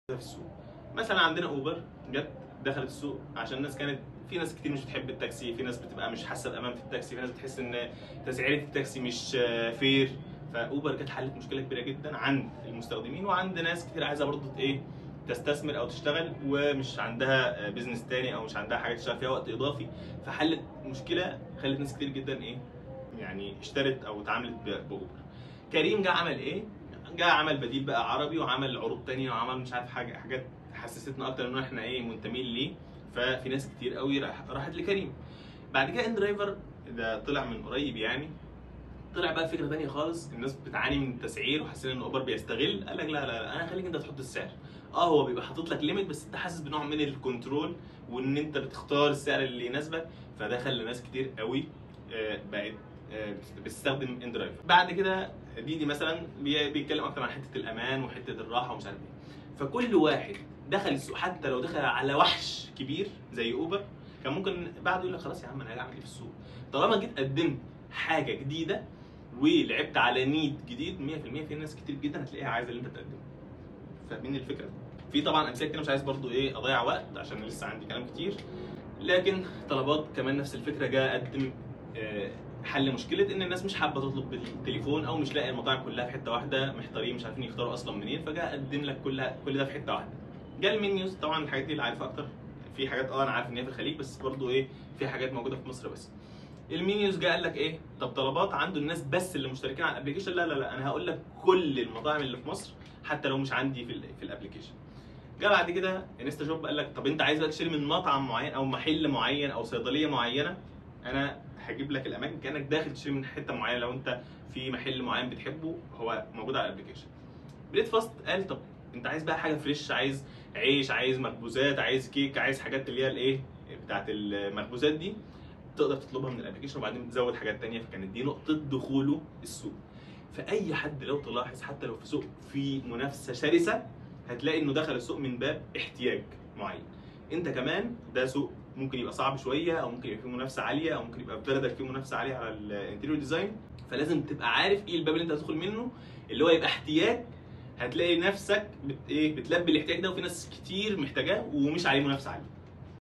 في السوق. مثلا عندنا اوبر جت دخلت السوق عشان الناس كانت في ناس كتير مش بتحب التاكسي، في ناس بتبقى مش حاسه بامان في التاكسي، في ناس بتحس ان تسعيره التاكسي مش فير. فاوبر جت حلت مشكله كبيره جدا عند المستخدمين، وعند ناس كتير عايزه برضه ايه تستثمر او تشتغل ومش عندها بيزنس تاني او مش عندها حاجه تشتغل فيها وقت اضافي. فحلت مشكله خلت ناس كتير جدا ايه يعني اشترت او اتعاملت باوبر. كريم جه عمل ايه؟ جه عمل بديل بقى عربي، وعمل عروض تانية، وعمل مش عارف حاجات حسستنا اكتر ان احنا ايه منتمين ليه. ففي ناس كتير قوي راحت لكريم. بعد كده ان درايفر ده طلع من قريب يعني، طلع بقى فكره ثانيه خالص. الناس بتعاني من التسعير وحاسين ان اوبر بيستغل، قال لك لا لا لا، انا هخليك انت تحط السعر. هو بيبقى حاطط لك ليميت بس انت حاسس بنوع من الكنترول وان انت بتختار السعر اللي يناسبك. فده خلى ناس كتير قوي بقت بتستخدم ان درايفر. بعد كده دي مثلا بيتكلم اكتر عن حته الامان وحته الراحه ومش عارف ايه. فكل واحد دخل السوق حتى لو دخل على وحش كبير زي اوبر كان ممكن بعده يقول لك خلاص يا عم انا هعمل ايه في السوق. طالما جيت قدمت حاجه جديده ولعبت على نيد جديد 100% في ناس كتير جدا هتلاقيها عايزه اللي انت تقدمه. فاهمين الفكره؟ في طبعا امثله كتير، مش عايز برضو ايه اضيع وقت عشان لسه عندي كلام كتير. لكن طلبات كمان نفس الفكره، جاء قدم حل مشكله ان الناس مش حابه تطلب بالتليفون او مش لاقي المطاعم كلها في حته واحده، محتارين مش عارفين يختاروا اصلا منين. فجاء قدم لك كل ده في حته واحده. جاء المنيوز، طبعا الحاجات دي اللي عارفها اكتر. في حاجات انا عارف ان هي في الخليج بس برضو ايه في حاجات موجوده في مصر بس. المنيوز جه قال لك ايه؟ طب طلبات عنده الناس بس اللي مشتركين على الابلكيشن؟ لا لا لا، انا هقول لك كل المطاعم اللي في مصر حتى لو مش عندي في الابلكيشن. جه بعد كده انستا شوب قال لك طب انت عايز بقى تشتري من مطعم معين او محل معين او صيدليه معينه، انا هجيب لك الاماكن كانك داخل تشتري من حته معينه. لو انت في محل معين بتحبه هو موجود على الابلكيشن. بريد فاست قال طب انت عايز بقى حاجه فريش، عايز عيش، عايز مخبوزات، عايز كيك، عايز حاجات اللي هي الايه بتاعت المخبوزات دي، تقدر تطلبها من الابلكيشن وبعدين تزود حاجات تانية. فكانت دي نقطه دخوله السوق. فاي حد لو تلاحظ حتى لو في سوق في منافسه شرسه هتلاقي انه دخل السوق من باب احتياج معين. انت كمان ده سوق ممكن يبقى صعب شويه او ممكن يبقى فيه منافسه عاليه او ممكن يبقى في بلدك فيه منافسه عاليه على الانتيريور ديزاين. فلازم تبقى عارف ايه الباب اللي انت هتدخل منه اللي هو يبقى احتياج. هتلاقي نفسك بتلبي الاحتياج ده وفي ناس كتير محتاجاه ومش عليه منافسه عاليه.